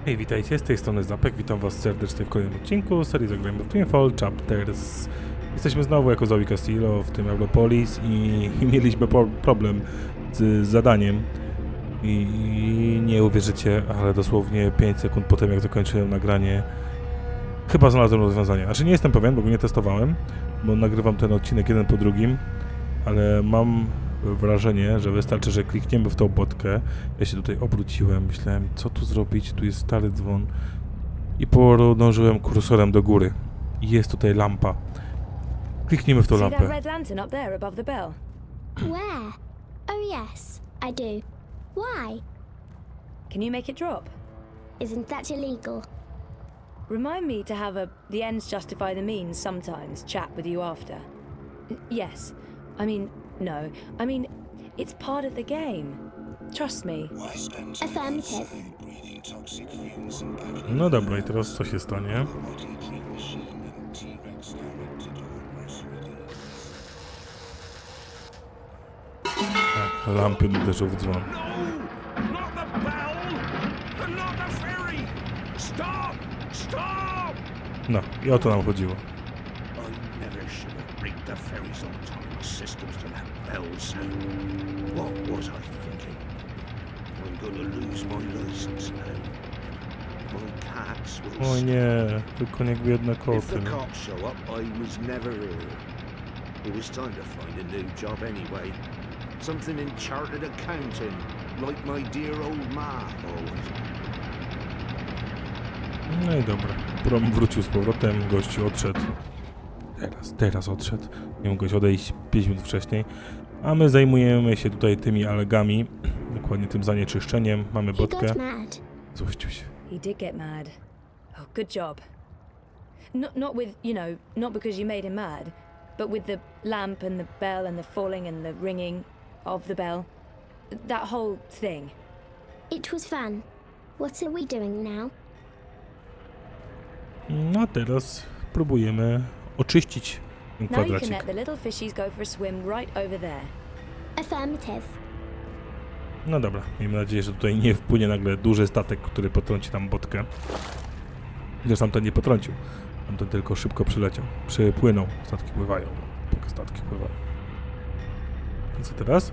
Hej, witajcie, z tej strony Zapek, witam was serdecznie w kolejnym odcinku serii Zagrajmy w Dreamfall Chapters. Jesteśmy znowu jako Zoe Castillo w tym Europolis i mieliśmy problem z zadaniem i nie uwierzycie, ale dosłownie 5 sekund po tym jak zakończyłem nagranie chyba znalazłem rozwiązanie. Znaczy nie jestem pewien, bo go nie testowałem, bo nagrywam ten odcinek jeden po drugim, ale mam wrażenie, że wystarczy, że klikniemy w tą botkę. Ja się tutaj obróciłem, myślałem, co tu zrobić, tu jest stary dzwon i podążyłem kursorem do góry. I jest tutaj lampa. Kliknijmy w tą lampę. Where? Oh yes, I do. Why? Can you make it drop? Isn't that illegal? Remind me to have the ends justify the means sometimes chat with you after. Yes. No. It's part of the game. Trust me. Affirmative. No dobra, i teraz co się stanie? Tak, lampy uderzył w dzwon. No, i o to nam chodziło. What was I thinking? I'm gonna lose my license now. My cats will O nie, tylko nie biedne If koty. the cops show up, I was never here. It was time to find a new job anyway. Something in chartered accounting, like my dear old ma always. No i dobra, Brom wrócił z powrotem, gościu odszedł. Teraz odszedł. Nie mógłeś odejść 5 minut wcześniej. A my zajmujemy się tutaj tymi algami, dokładnie tym zanieczyszczeniem. Mamy He botkę. got mad. Złościł się. He did get mad. Oh, good job. Not because you made him mad, but with the lamp and the bell and the falling and the ringing of the bell. That whole thing. It was fun. What are we doing now? No a teraz próbujemy oczyścić ten Now you can kwadracik. let the little fishies go for a swim right over there. Affirmative. No dobra, miejmy nadzieję, że tutaj nie wpłynie nagle duży statek, który potrąci tam botkę. Chociaż tamten nie potrącił. Tamten tylko szybko przyleciał. Przypłynął. Statki pływają. Póki statki pływają. I co teraz?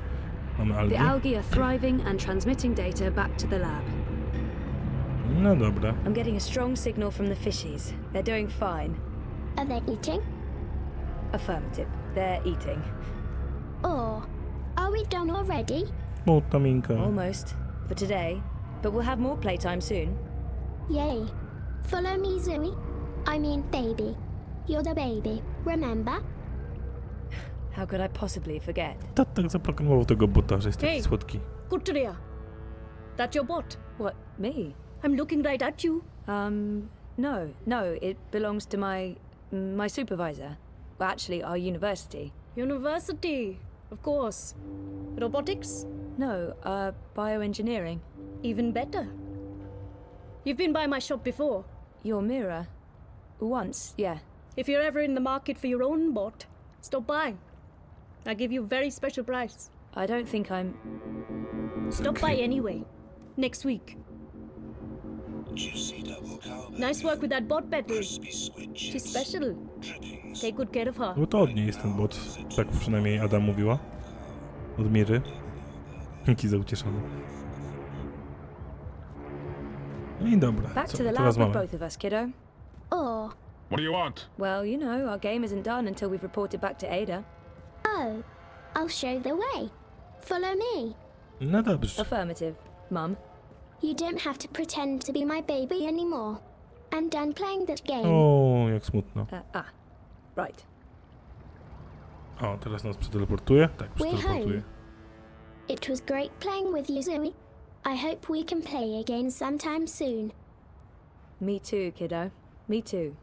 Mamy algi. The algae are thriving and transmitting data back to the lab. No dobra. I'm getting a strong signal from the fishies. They're doing fine. Are they eating? Affirmative. They're eating. Or are we done already? Smutna minka. Almost. For today. But we'll have more playtime soon. Yay. Follow me, Zoe. I mean baby. You're the baby, remember? How could I possibly forget? Tak zaprogramował tego bota, że jest taki Hej. słodki. Kuttria, that's your bot. What, me? I'm looking right at you. No, it belongs to my supervisor. Well, actually, our university. University, of course. Robotics, No, bioengineering. even better. You've been by my shop before. Your mirror. Once, yeah. If you're ever in the market for your own bot, stop by. I give you a very special price. I don't think I'm... Stop by anyway. Next week. Nice work with that bot, Betty. She's special. Take good care of her. No to od niej jest ten bot. Tak przynajmniej Ada mówiła. Od Miry. Jaki zaucieszony. No i dobra. Back Co to the teraz lab with mamy? both of us, kiddo. Or, What do you want? Well, our game isn't done until we've reported back to Ada. oh, I'll show the way. Follow me. No dobrze. Affirmative, Mum. You don't have to pretend to be my baby anymore. I'm done playing that game. O, jak smutno. Right. O, teraz nas przeteleportuje? Tak, We're przeteleportuje. home. It was great playing with you, Zoe. I hope we can play again sometime soon. Me too, kiddo. Me too.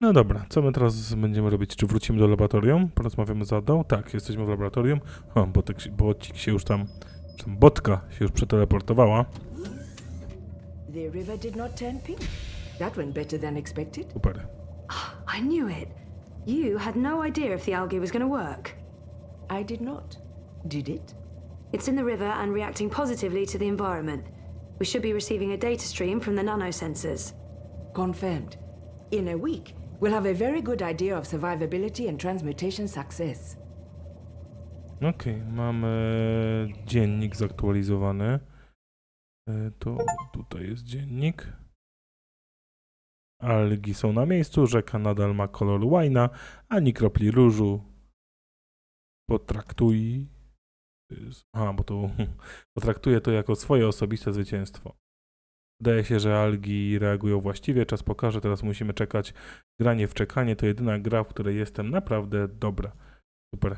No dobra, co my teraz będziemy robić? Czy wrócimy do laboratorium? Porozmawiamy z Adą? Tak, jesteśmy w laboratorium. O, bocik się już tam... Botka się już przeteleportowała. The river did not turn pink. That went better than expected. Super. I knew it. You had no idea if the algae was going to work. I did not. Did it? It's in the river and reacting positively to the environment. We should be receiving a data stream from the nanosensors. Confirmed. In a week, we'll have a very good idea of survivability and transmutation success. Okej, mamy dziennik zaktualizowany. To tutaj jest dziennik. Algi są na miejscu, rzeka nadal ma kolor łajna, ani kropli różu. Potraktuj... bo to... Potraktuję to jako swoje osobiste zwycięstwo. Wydaje się, że algi reagują właściwie, czas pokaże, teraz musimy czekać. Granie w czekanie to jedyna gra, w której jestem naprawdę dobra. Super.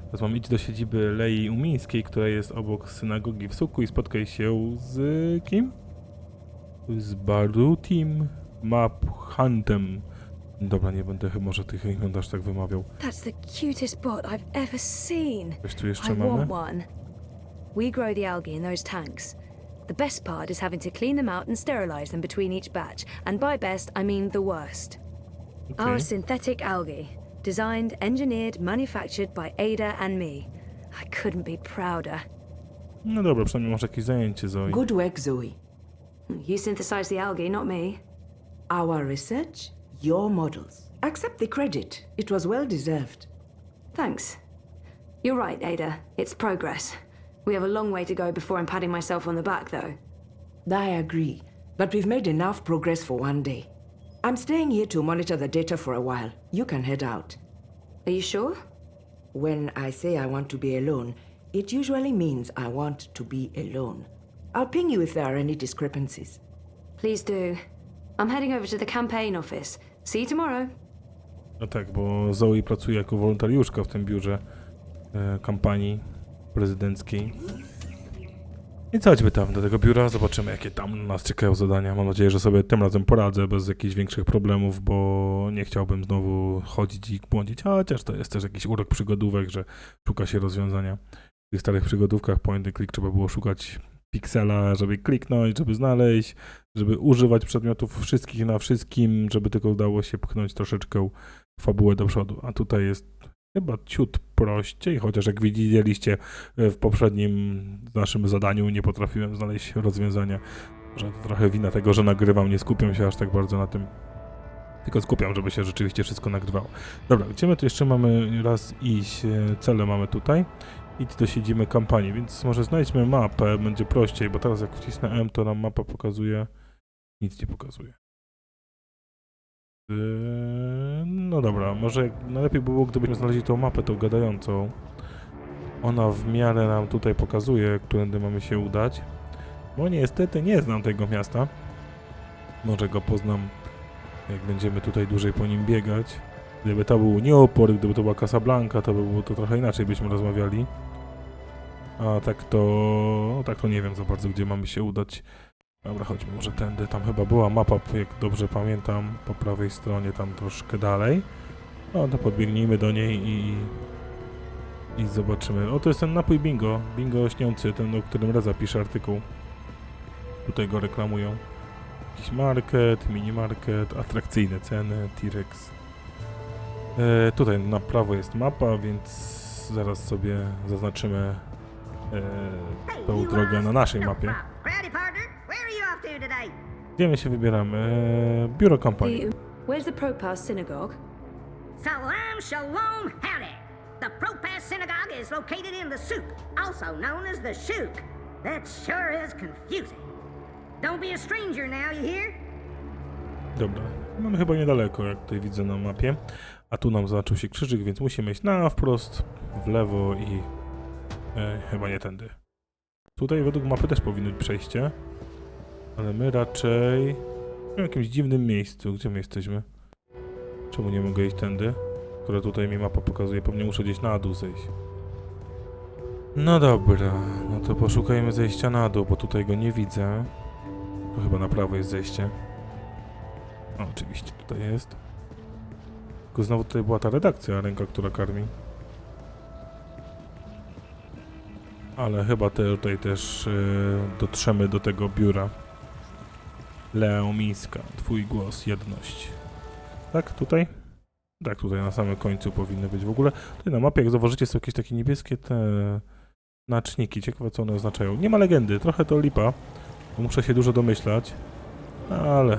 Teraz mam iść do siedziby Lei Umińskiej, która jest obok synagogi w Suku i spotkaj się z kim? Z Barutim Maphantem. Dobra, nie będę może tych imion aż tak wymawiał. That's the cutest bot I've ever seen. Coś tu jeszcze I mamy? want one. We grow the algae in those tanks. The best part is having to clean them out and sterilize them between each batch. And by best, I mean the worst. Okay. Our synthetic algae. Designed, engineered, manufactured by Ada and me. I couldn't be prouder. No dobra, przynajmniej masz jakieś zajęcie, Zoe. Good work, Zoe. You synthesized the algae, not me. Our research, your models. Accept the credit. It was well deserved. Thanks. You're right, Ada. It's progress. We have a long way to go before I'm patting myself on the back, though. I agree, but we've made enough progress for one day. I'm staying here to monitor the data for a while. You can head out. Are you sure? When I say I want to be alone, it usually means I want to be alone. I'll ping you if there are any discrepancies. Please do. I'm heading over to the campaign office. See you tomorrow. No tak, bo Zoe pracuje jako wolontariuszka w tym biurze kampanii prezydenckiej. I co, chodźmy tam do tego biura, zobaczymy jakie tam nas czekają zadania. Mam nadzieję, że sobie tym razem poradzę bez jakichś większych problemów, bo nie chciałbym znowu chodzić i błądzić, chociaż to jest też jakiś urok przygodówek, że szuka się rozwiązania. W tych starych przygodówkach point and click trzeba było szukać piksela, żeby kliknąć, żeby znaleźć, żeby używać przedmiotów wszystkich na wszystkim, żeby tylko udało się pchnąć troszeczkę fabułę do przodu. A tutaj jest chyba ciut prościej, chociaż jak widzieliście w poprzednim naszym zadaniu nie potrafiłem znaleźć rozwiązania. Że to trochę wina tego, że nagrywam, nie skupiam się aż tak bardzo na tym. Tylko skupiam, żeby się rzeczywiście wszystko nagrywało. Dobra, gdzie my tu jeszcze mamy raz iść? Cele mamy tutaj. I do siedzimy kampanii, więc może znajdźmy mapę, będzie prościej, bo teraz jak wcisnę M, to nam mapa pokazuje. Nic nie pokazuje. No dobra, może najlepiej by było, gdybyśmy znaleźli tą mapę, tą gadającą. Ona w miarę nam tutaj pokazuje, którędy mamy się udać. Bo niestety nie znam tego miasta. Może go poznam, jak będziemy tutaj dłużej po nim biegać. Gdyby to był Nieoport, gdyby to była Casablanca, to by było to trochę inaczej byśmy rozmawiali. A tak to nie wiem za bardzo, gdzie mamy się udać. Dobra, chodźmy może tędy. Tam chyba była mapa, jak dobrze pamiętam, po prawej stronie, tam troszkę dalej. No to podbiegnijmy do niej i zobaczymy. O, to jest ten napój bingo. Bingo śniący, ten, o którym Reza pisze artykuł. Tutaj go reklamują. Jakiś market, minimarket, atrakcyjne ceny, T-Rex. Tutaj na prawo jest mapa, więc zaraz sobie zaznaczymy tą drogę na naszej mapie. Gdzie my się wybieramy? Biuro kampanii. Where's the Propas synagogue? Salam shalom howdy. The Propas synagogue is located in the souk, also known as the shuk. That sure is confusing. Don't be a stranger now, you hear? Dobra, mamy chyba niedaleko, jak tutaj widzę na mapie. A tu nam zaznaczył się krzyżyk, więc musimy iść na wprost, w lewo i chyba nie tędy. Tutaj według mapy też powinno być przejście. Ale my raczej w jakimś dziwnym miejscu. Gdzie my jesteśmy? Czemu nie mogę iść tędy? Skoro tutaj mi mapa pokazuje, pewnie muszę gdzieś na dół zejść. No dobra, no to poszukajmy zejścia na dół, bo tutaj go nie widzę. To chyba na prawo jest zejście. O, oczywiście tutaj jest. Tylko znowu tutaj była ta redakcja, ręka, która karmi. Ale chyba tutaj też dotrzemy do tego biura. Lea Umińska, twój głos, jedność. Tak, tutaj? Tak, tutaj na samym końcu powinny być. W ogóle tutaj na mapie, jak zauważycie, są jakieś takie niebieskie te znaczniki. Ciekawe, co one oznaczają. Nie ma legendy, trochę to lipa. Muszę się dużo domyślać, ale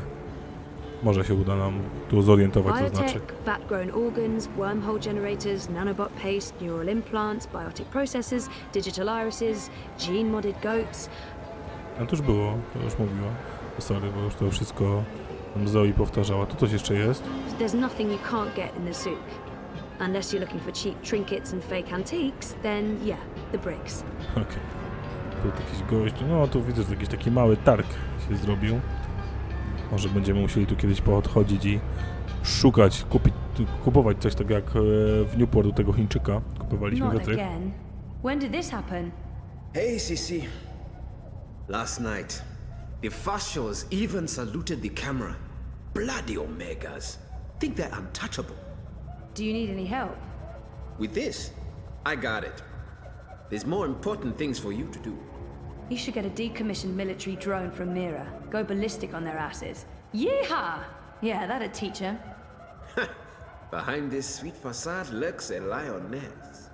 może się uda nam tu zorientować, co znaczy. Biotech, vat-grown organs, wormhole generators, nanobot paste, neural implants, biotic processors, digital irises, gene-modded goats. A to już było, to już mówiła. Sorry, bo już to wszystko nam Zoe powtarzała. Tu coś jeszcze jest. There's nothing you can't get in the souk. Unless you're looking for cheap trinkets and fake antiques, then yeah, the bricks. Okej. Tu jakiś gość. No tu widzę, że jakiś taki mały targ się zrobił. Może będziemy musieli tu kiedyś poodchodzić i szukać, kupować coś tak jak w Newport u tego Chińczyka. Kupowaliśmy Not wytrych. again. When did this happen? Hey, Sissy. Last night, the officials even saluted the camera. Bloody Omegas. Think they're untouchable. Do you need any help? With this, I got it. There's more important things for you to do. You should get a decommissioned military drone from Mira. Go ballistic on their asses. Yeehaw! Yeah, that'd teach them. Behind this sweet facade lurks a lioness.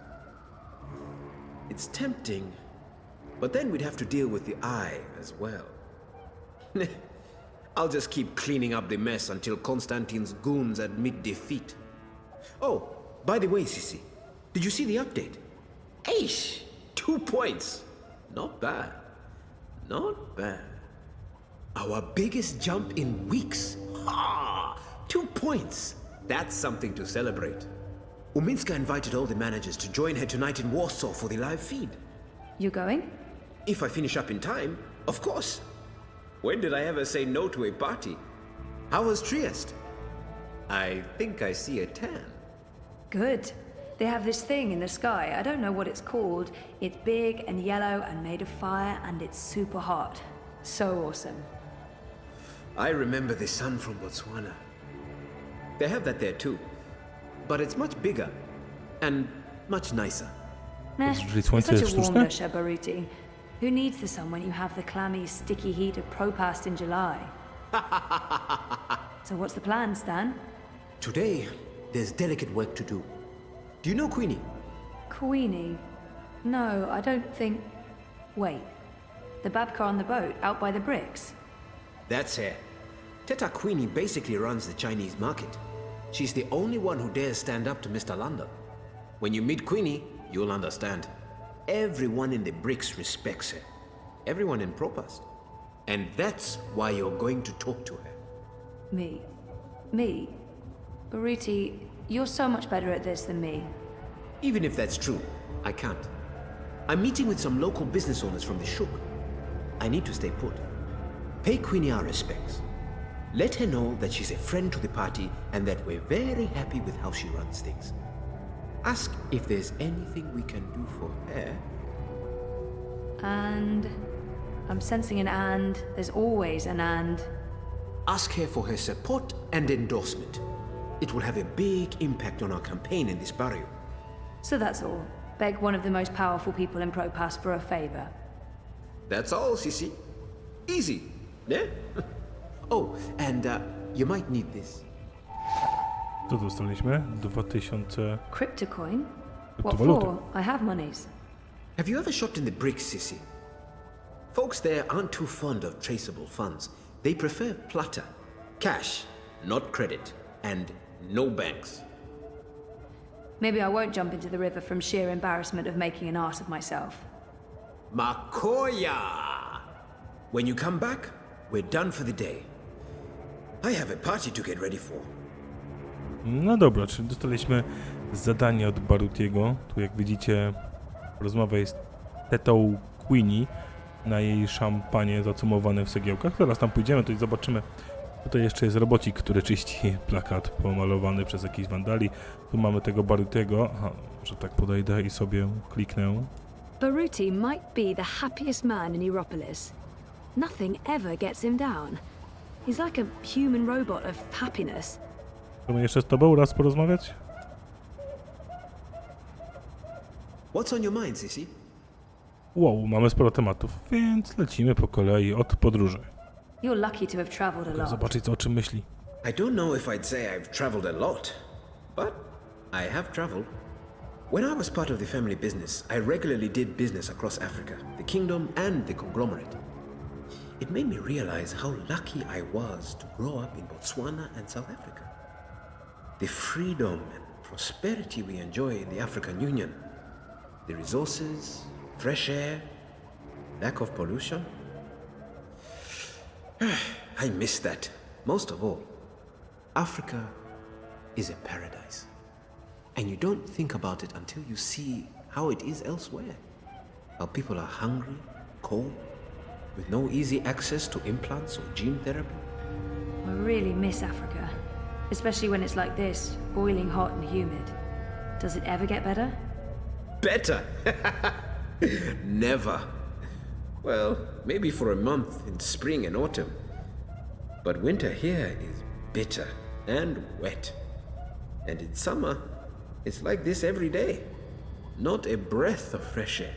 It's tempting, but then we'd have to deal with the eye as well. I'll just keep cleaning up the mess until Constantine's goons admit defeat. Oh, by the way, Sissy, did you see the update? Aish! 2 points! Not bad. Not bad. Our biggest jump in weeks. Ha! 2 points! That's something to celebrate. Uminska invited all the managers to join her tonight in Warsaw for the live feed. You going? If I finish up in time, of course. When did I ever say no to a party? How was Trieste? I think I see a tan. Good. They have this thing in the sky. I don't know what it's called. It's big and yellow and made of fire, and it's super hot. So awesome. I remember the sun from Botswana. They have that there too. But it's much bigger and much nicer. Meh, Jeżeli it's słońce such jest a warm sztuczne? bush, Baruti. Who needs the sun when you have the clammy, sticky heat of Propast in July? So what's the plan, Stan? Today, there's delicate work to do. Do you know Queenie? Queenie? No, I don't think... Wait. The Babka on the boat, out by the bricks? That's her. Teta Queenie basically runs the Chinese market. She's the only one who dares stand up to Mr. London. When you meet Queenie, you'll understand. Everyone in the bricks respects her. Everyone in Propast. And that's why you're going to talk to her. Me? Me? Baruti, you're so much better at this than me. Even if that's true, I can't. I'm meeting with some local business owners from the Shuk. I need to stay put. Pay Queenie our respects. Let her know that she's a friend to the party and that we're very happy with how she runs things. Ask if there's anything we can do for her. And... I'm sensing an and. There's always an and. Ask her for her support and endorsement. It will have a big impact on our campaign in this barrio. So that's all. Beg one of the most powerful people in Propast for a favor. That's all, Sissy. Easy, yeah? Oh, and you might need this. Co dostaliśmy? 2000... Cryptocoin? What Kryptowaluty. for? I have monies. Have you ever shopped in the bricks, Sissy? Folks there aren't too fond of traceable funds. They prefer plata. Cash, not credit. And no banks. Maybe I won't jump into the river from sheer embarrassment of making an ass of myself. Makoya! When you come back, we're done for the day. I have a party to get ready for. No dobra, czyli dostaliśmy zadanie od Barutiego. Tu jak widzicie rozmowa jest tetą Queenie na jej szampanie zacumowane w cegiełkach. Teraz tam pójdziemy, to i zobaczymy. Tutaj jeszcze jest robocik, który czyści plakat pomalowany przez jakichś wandali. Tu mamy tego Barutiego. Aha, że tak podejdę i sobie kliknę. Baruti might be the happiest man in Europolis. Nothing ever gets him down. He's like a human robot of happiness. Chcemy jeszcze z tobą raz porozmawiać? What's on your mind, Sissy? Wow, mamy sporo tematów, więc lecimy po kolei od podróży. You're lucky to have traveled a lot. Zobaczyć, o czym myśli. I don't know if I'd say I've traveled a lot, but I have traveled. When I was part of the family business, I regularly did business across Africa, the kingdom, and the conglomerate. It made me realize how lucky I was to grow up in Botswana and South Africa. The freedom and prosperity we enjoy in the African Union, the resources, fresh air, lack of pollution. I miss that. Most of all, Africa is a paradise. And you don't think about it until you see how it is elsewhere. How people are hungry, cold, with no easy access to implants or gene therapy. I really miss Africa, especially when it's like this, boiling hot and humid. Does it ever get better? Better? Never. Well, maybe for a month in spring and autumn. But winter here is bitter and wet. And in summer, it's like this every day. Not a breath of fresh air.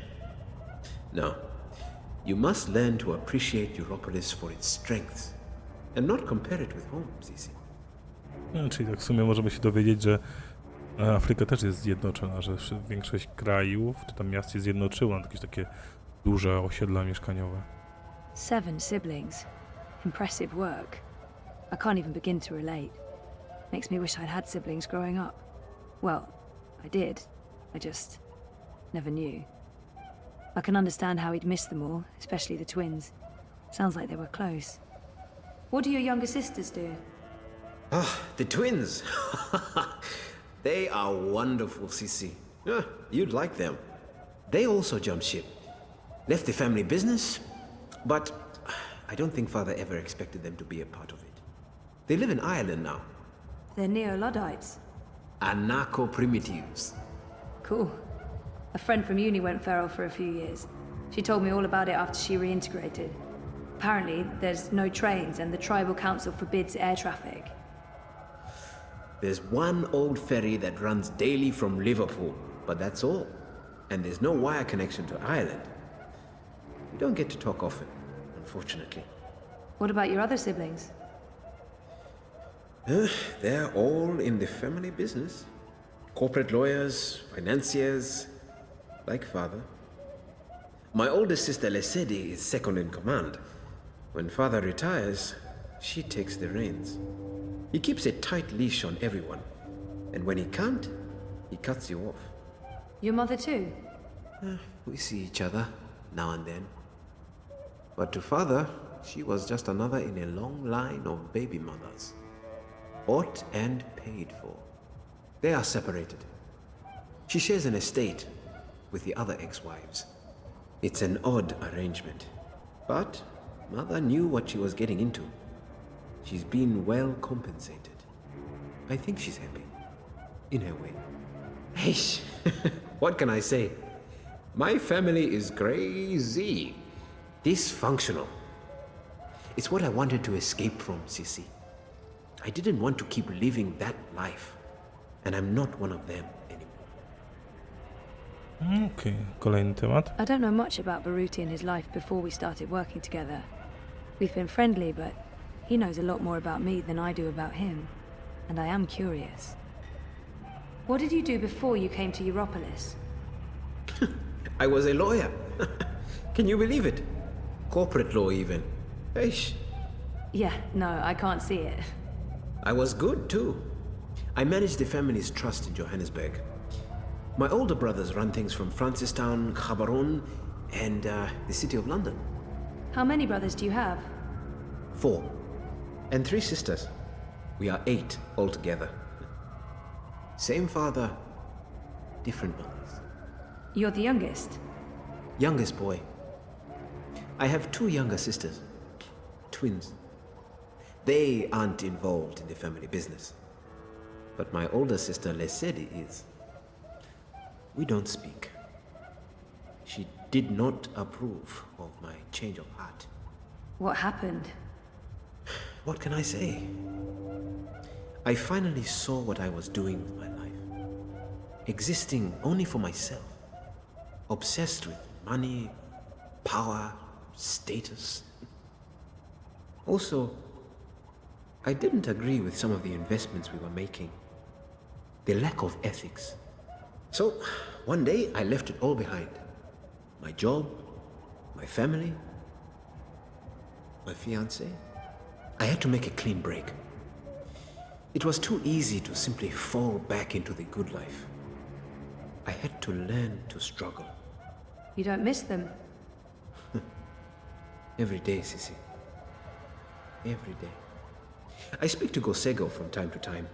No, you must learn to appreciate Europolis for its strengths and not compare it with home, Sisi. No, czyli tak w sumie możemy się dowiedzieć, że Afryka też jest zjednoczona, że większość krajów czy tam miast jest zjednoczyła na jakieś takie duże osiedla mieszkaniowe. 7 siblings. Impressive work. I can't even begin to relate. Makes me wish I'd had siblings growing up. Well, I did. I just never knew. I can understand how he'd miss them all, especially the twins. Sounds like they were close. What do your younger sisters do? Ah, the twins. They are wonderful, Sisi. You'd like them. They also jumped ship. Left the family business, but I don't think father ever expected them to be a part of it. They live in Ireland now. They're neo-Luddites. Anarcho-primitives. Cool. A friend from uni went feral for a few years. She told me all about it after she reintegrated. Apparently, there's no trains and the tribal council forbids air traffic. There's one old ferry that runs daily from Liverpool, but that's all. And there's no wire connection to Ireland. We don't get to talk often, unfortunately. What about your other siblings? They're all in the family business. Corporate lawyers, financiers, like father. My oldest sister Lesedi is second in command. When father retires, she takes the reins. He keeps a tight leash on everyone. And when he can't, he cuts you off. Your mother too? We see each other now and then. But to father, she was just another in a long line of baby mothers. Bought and paid for. They are separated. She shares an estate with the other ex-wives. It's an odd arrangement. But mother knew what she was getting into. She's been well compensated. I think she's happy. In her way. Hey, what can I say? My family is crazy. Dysfunctional. It's what I wanted to escape from, Sisi. I didn't want to keep living that life. And I'm not one of them anymore. Okej, kolejny temat. I don't know much about Baruti and his life before we started working together. We've been friendly, but he knows a lot more about me than I do about him. And I am curious. What did you do before you came to Europolis? I was a lawyer. Can you believe it? Corporate law even. Eish. Yeah, no, I can't see it. I was good too. I managed the family's trust in Johannesburg. My older brothers run things from Francistown, Gaborone, and the City of London. How many brothers do you have? 4. And 3 sisters. We are 8 altogether. Same father, different mothers. You're the youngest. Youngest boy. I have 2 younger sisters. Twins. They aren't involved in the family business. But my older sister Lesedi is. We don't speak. She did not approve of my change of heart. What happened? What can I say? I finally saw what I was doing with my life. Existing only for myself. Obsessed with money, power, status. Also, I didn't agree with some of the investments we were making. the lack of ethics. So, one day I left it all behind. My job, my family, my fiancée. I had to make a clean break. It was too easy to simply fall back into the good life. I had to learn to struggle. You don't miss them? Every day, Sissy. Every day. I speak to Gosego from time to time,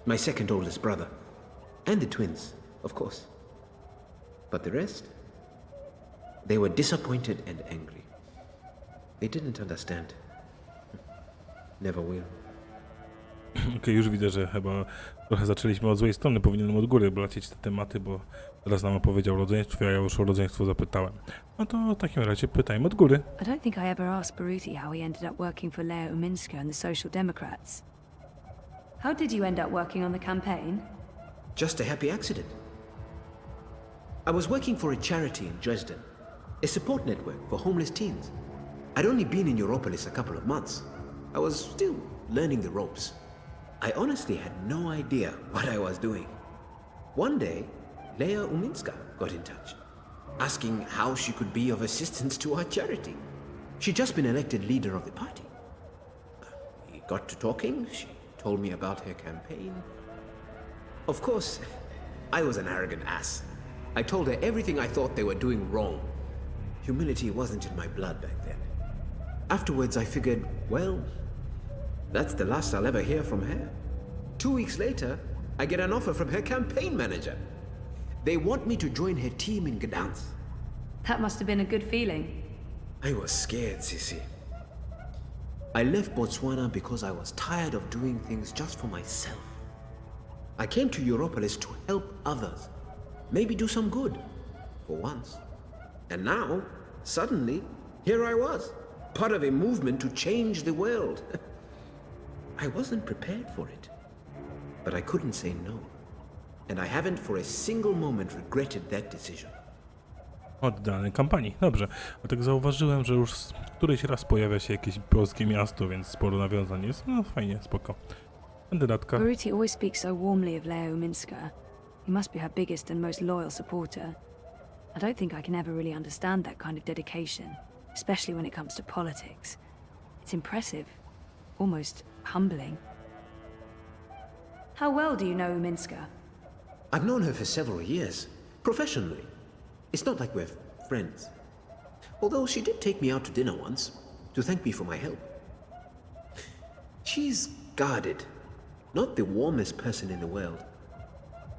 my second oldest brother, and the twins, of course. But the rest? They were disappointed and angry. They didn't understand. Never will. Okej, już widzę, że chyba trochę zaczęliśmy od złej strony. Powinienem od góry lecieć te tematy, bo teraz nam opowiedział o rodzeństwie, a ja już o rodzeństwo zapytałem. No to w takim razie pytajmy od góry. I don't think I ever asked Baruti how he ended up working for Lea Uminska and the Social Democrats. How did you end up working on the campaign? Just a happy accident. I was working for a charity in Dresden, a support network for homeless teens. I'd only been in Europolis a couple of months. I was still learning the ropes. I honestly had no idea what I was doing. One day, Lea Uminska got in touch, asking how she could be of assistance to our charity. She'd just been elected leader of the party. We got to talking, she told me about her campaign. Of course, I was an arrogant ass. I told her everything I thought they were doing wrong. Humility wasn't in my blood back then. Afterwards, I figured, well, that's the last I'll ever hear from her. 2 weeks later, I get an offer from her campaign manager. They want me to join her team in Gdansk. That must have been a good feeling. I was scared, Sissy. I left Botswana because I was tired of doing things just for myself. I came to Europolis to help others, maybe do some good, for once. And now, suddenly, here I was, part of a movement to change the world. I wasn't prepared for it, but I couldn't say no. And I haven't for a single moment regretted that decision. Oddany kampanii. Dobrze. A tak zauważyłem, że już któryś raz pojawia się jakieś polskie miasto, więc sporo nawiązań jest. No fajnie, spoko. Kandydatka. Baruti always speaks so warmly of Lea Uminska. He must be her biggest and most loyal supporter. I don't think I can ever really understand that kind of dedication, especially when it comes to politics. It's impressive, almost humbling. How well do you know Uminska? I've known her for several years, professionally. It's not like we're friends. Although she did take me out to dinner once, to thank me for my help. She's guarded, not the warmest person in the world.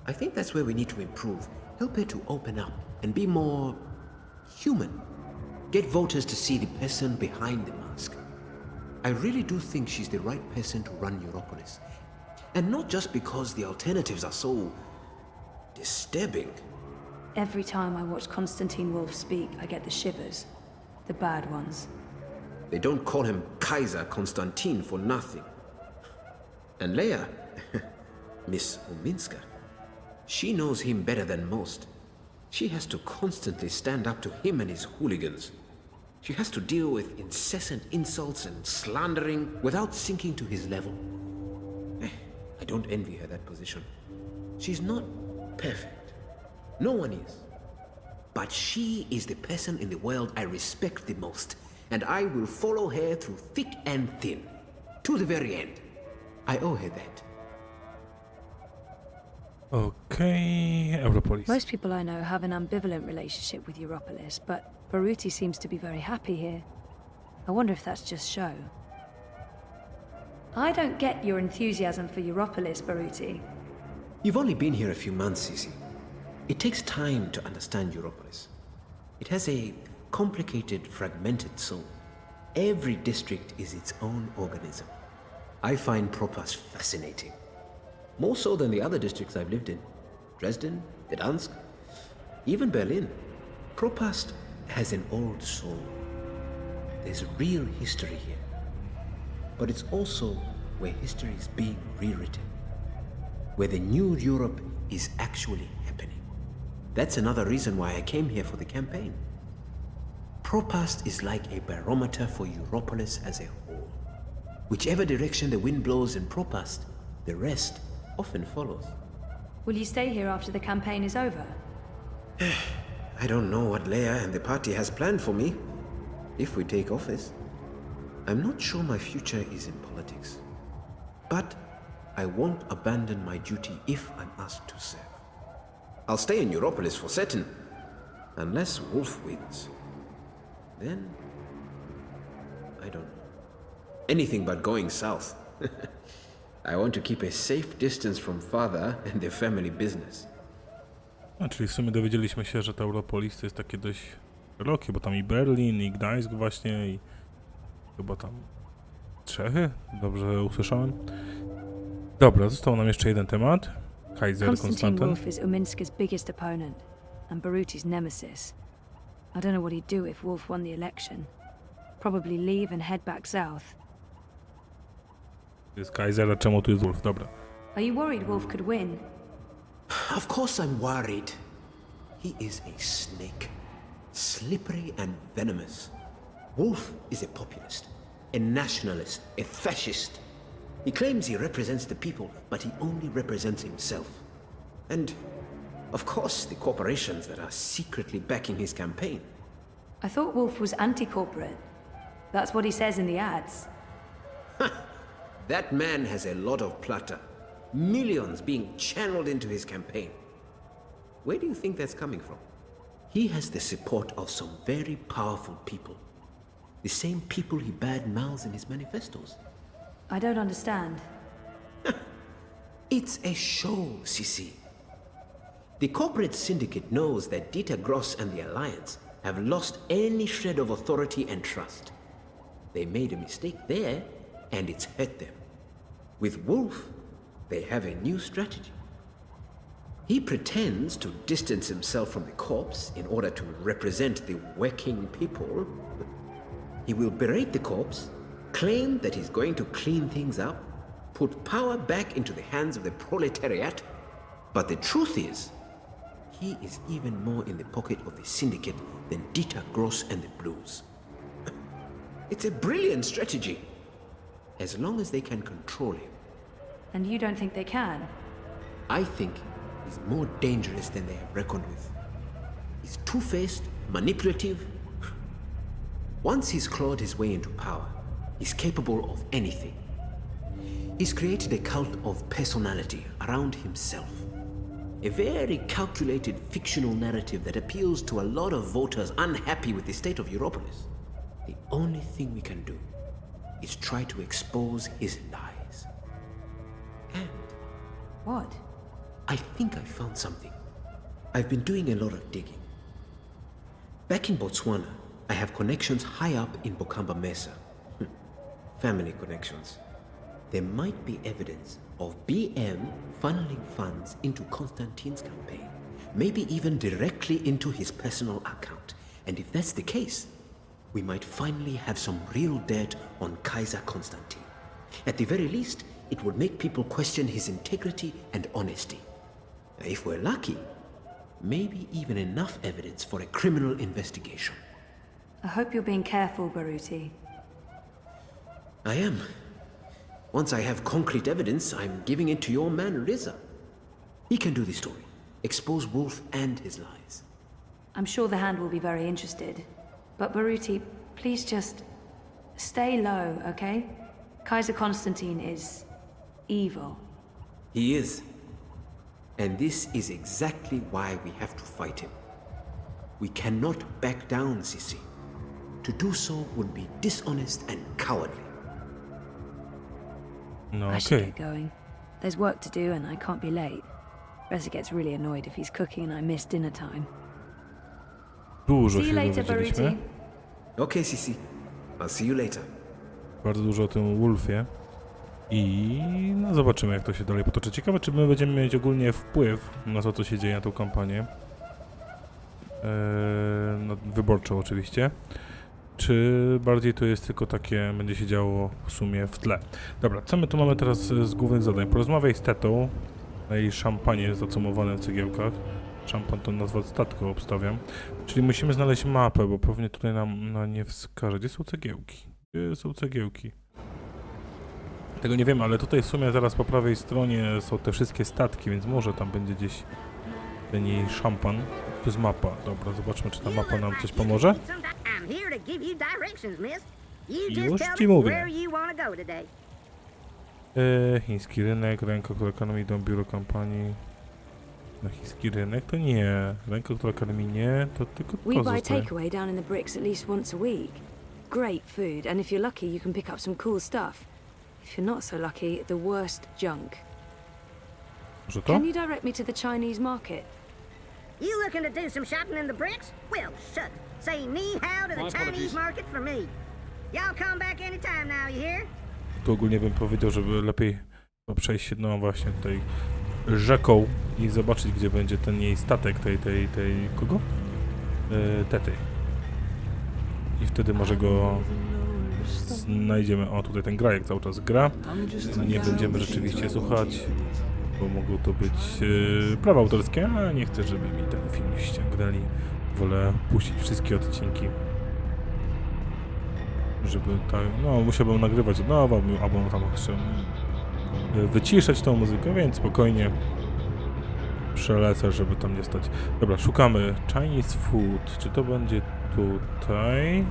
I think that's where we need to improve. Help her to open up and be more human. Get voters to see the person behind the mask. I really do think she's the right person to run Europolis. And not just because the alternatives are so disturbing. Every time I watch Konstantin Wolf speak, I get the shivers. The bad ones. They don't call him Kaiser Konstantin for nothing. And Lea, Miss Uminska, she knows him better than most. She has to constantly stand up to him and his hooligans. She has to deal with incessant insults and slandering without sinking to his level. I don't envy her that position. She's not perfect. No one is. But she is the person in the world I respect the most, and I will follow her through thick and thin, to the very end. I owe her that. Okej, Europolis. Most people I know have an ambivalent relationship with Europolis, but Baruti seems to be very happy here. I wonder if that's just show. I don't get your enthusiasm for Europolis, Baruti. You've only been here a few months, Sissy. It takes time to understand Europolis. It has a complicated, fragmented soul. Every district is its own organism. I find Propast fascinating. More so than the other districts I've lived in. Dresden, Gdansk, even Berlin. Propast has an old soul. There's a real history here. But it's also where history is being rewritten. Where the new Europe is actually happening. That's another reason why I came here for the campaign. Propast is like a barometer for Europolis as a whole. Whichever direction the wind blows in Propast, the rest often follows. Will you stay here after the campaign is over? I don't know what Leia and the party has planned for me, if we take office. I'm not sure my future is in politics. But I won't abandon my duty if I'm asked to serve. I'll stay in Europolis for certain, unless Wolf wins. Then, I don't know. Anything but going south. I want to keep a safe distance from father and the family business. A, czyli w sumie dowiedzieliśmy się, że ta Europolis to jest takie dość szerokie, bo tam i Berlin, i Gdańsk właśnie, i chyba tam Czechy, dobrze usłyszałem. Dobra, został nam jeszcze jeden temat. Kaiser Konstantin Konstantin. Wolf is Uminska's biggest opponent, and Baruti's nemesis. I don't know what he'd do if Wolf won the election. Probably leave and head back south. To jest Kaiser, a czemu tu jest Wolf? Dobra. Are you worried Wolf could win? Of course I'm worried. He is a snake. Slippery and venomous. Wolf is a populist, a nationalist, a fascist. He claims he represents the people, but he only represents himself. And, of course, the corporations that are secretly backing his campaign. I thought Wolf was anti-corporate. That's what he says in the ads. That man has a lot of plata. Millions being channeled into his campaign. Where do you think that's coming from? He has the support of some very powerful people. The same people he badmouths in his manifestos. I don't understand. It's a show, Sisi. The corporate syndicate knows that Dieter Gross and the Alliance have lost any shred of authority and trust. They made a mistake there, and it's hurt them. With Wolf, they have a new strategy. He pretends to distance himself from the corps in order to represent the working people. He will berate the corps, claim that he's going to clean things up, put power back into the hands of the proletariat, but the truth is, he is even more in the pocket of the syndicate than Dieter Gross and the Blues. It's a brilliant strategy, as long as they can control him. And you don't think they can? I think he's more dangerous than they have reckoned with. He's two-faced, manipulative. Once he's clawed his way into power, he's capable of anything. He's created a cult of personality around himself. A very calculated fictional narrative that appeals to a lot of voters unhappy with the state of Europolis. The only thing we can do is try to expose his lies. And What? I think I found something. I've been doing a lot of digging. Back in Botswana, I have connections high up in Bokamba Mesa. Family connections. There might be evidence of BM funneling funds into Constantine's campaign, maybe even directly into his personal account. And if that's the case, we might finally have some real dirt on Kaiser Constantine. At the very least, it would make people question his integrity and honesty. If we're lucky, maybe even enough evidence for a criminal investigation. I hope you're being careful, Baruti. I am. Once I have concrete evidence, I'm giving it to your man, Riza. He can do the story, expose Wolf and his lies. I'm sure the Hand will be very interested. But Baruti, please just stay low, okay? Kaiser Constantine is evil. He is. And this is exactly why we have to fight him. We cannot back down, Sisi. To do so would be dishonest and cowardly. No, I should okej. get going. There's work to do and I can't be late. Reza gets really annoyed if he's cooking and I miss dinner time. Dużo See you się later, dowiedzieliśmy. Baruti. Okay, Sisi. I'll see you later. Bardzo dużo o tym Wolfie. I no, zobaczymy, jak to się dalej potoczy. Ciekawe, czy my będziemy mieć ogólnie wpływ na to, co się dzieje na tą kampanię. No, wyborczą oczywiście. Czy bardziej to jest tylko takie, będzie się działo w sumie w tle. Dobra, co my tu mamy teraz z głównych zadań? Porozmawiaj z tetą. Jej szampanie jest zacumowane w cegiełkach. Szampan to nazwa statku, obstawiam. Czyli musimy znaleźć mapę, bo pewnie tutaj nam nie wskaże. Gdzie są cegiełki? Gdzie są cegiełki? Tego nie wiem, ale tutaj w sumie zaraz po prawej stronie są te wszystkie statki, więc może tam będzie gdzieś ten jej szampan. Tu jest mapa. Dobra, zobaczmy, czy ta mapa nam coś pomoże. I'm here to give you directions, miss. You Już just tell ci me mówię. where you want to go today. Chiński rynek, ręka, która karmi dom, biuro kampanii. Na chiński rynek to nie. Ręka, która karmi nie, to tylko We to buy zostaje. takeaway down in the bricks at least once a week. Great food, and if you're lucky, you can pick up some cool stuff. If you're not so lucky, the worst junk. Może to? Can you direct me to the Chinese market? You looking to do some shopping in the bricks? Well, shut. Say ni hao to the Chinese market for me. Y'all come back anytime now, you hear? Tu ogólnie bym powiedział, żeby lepiej przejść się, no właśnie tutaj rzeką i zobaczyć, gdzie będzie ten jej statek, tej kogo? Tety. I wtedy może go znajdziemy. O, tutaj ten grajek cały czas gra. Nie będziemy rzeczywiście słuchać, bo mogą to być prawa autorskie, a nie chcę, żeby mi ten film ściągnęli. Wolę puścić wszystkie odcinki. Żeby tak, no musiałbym nagrywać od nowa, albo tam jeszcze wyciszać tą muzykę, więc spokojnie przelecę, żeby tam nie stać. Dobra, szukamy Chinese food. Czy to będzie tutaj?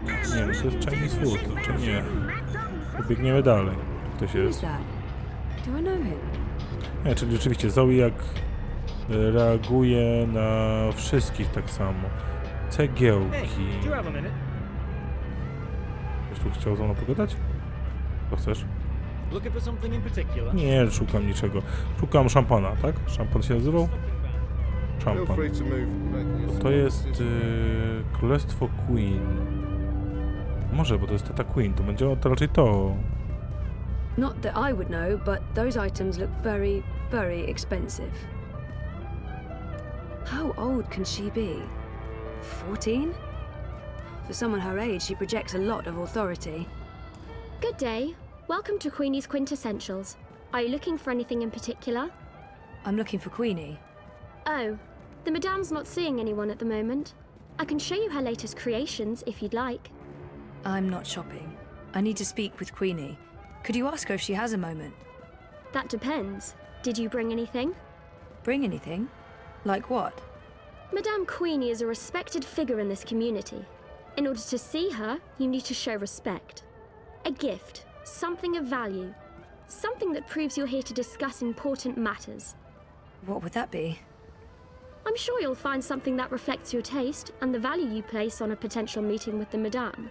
Nie wiem, to jest Chinese food, czy nie? Biegniemy dalej. Ktoś Who is jest. that? Do I know him? Nie, czyli rzeczywiście Zoe jak reaguje na wszystkich tak samo. Cegiełki. Ktoś tu chciał ze mną pogadać? Co chcesz? Nie, szukam niczego. Szukam szampana, tak? Szampan się nazywał? Szampan. To jest Królestwo Queen. Może, bo to jest tata Queen, to będzie to raczej to. Not that I would know, but those items look very, very expensive. How old can she be? 14? For someone her age, she projects a lot of authority. Good day. Welcome to Queenie's Quintessentials. Are you looking for anything in particular? I'm looking for Queenie. Oh, the Madame's not seeing anyone at the moment. I can show you her latest creations if you'd like. I'm not shopping. I need to speak with Queenie. Could you ask her if she has a moment? That depends. Did you bring anything? Bring anything? Like what? Madame Queenie is a respected figure in this community. In order to see her, you need to show respect. A gift, something of value, something that proves you're here to discuss important matters. What would that be? I'm sure you'll find something that reflects your taste and the value you place on a potential meeting with the Madame.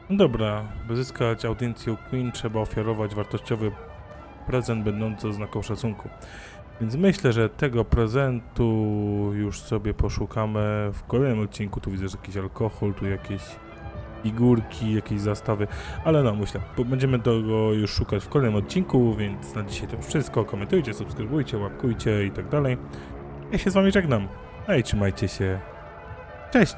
Dobra, by zyskać audiencję u Queen trzeba ofiarować wartościowy prezent będący oznaką szacunku. Więc myślę, że tego prezentu już sobie poszukamy w kolejnym odcinku. Tu widzę, że jakiś alkohol, tu jakieś figurki, jakieś zastawy, ale no myślę, bo będziemy tego już szukać w kolejnym odcinku, więc na dzisiaj to już wszystko. Komentujcie, subskrybujcie, łapkujcie i tak dalej. Ja się z wami żegnam. No i trzymajcie się. Cześć!